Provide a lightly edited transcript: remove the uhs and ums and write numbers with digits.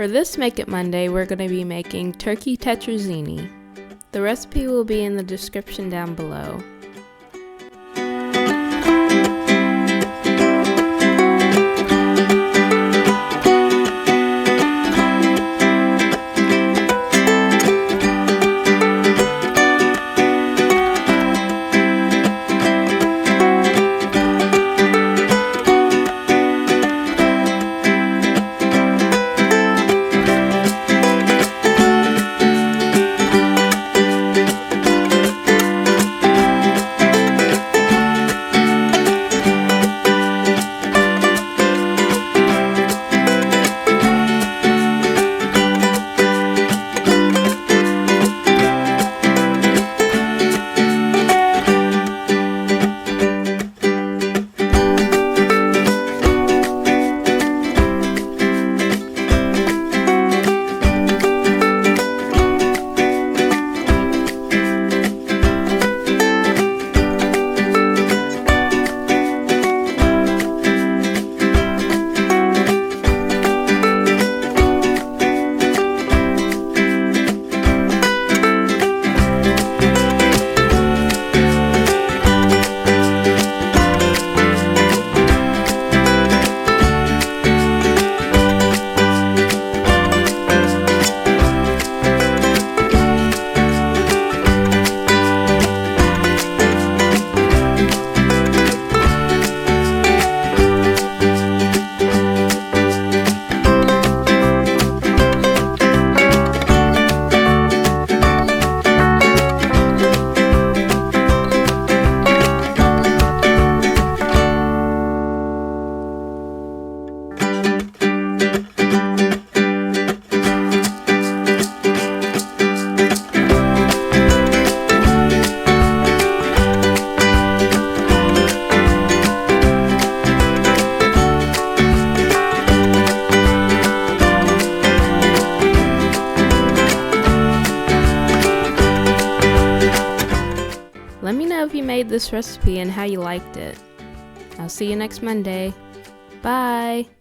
For this Make It Monday, we're going to be making turkey tetrazzini. The recipe will be in the description down below. Let me know if you made this recipe and how you liked it. I'll see you next Monday. Bye!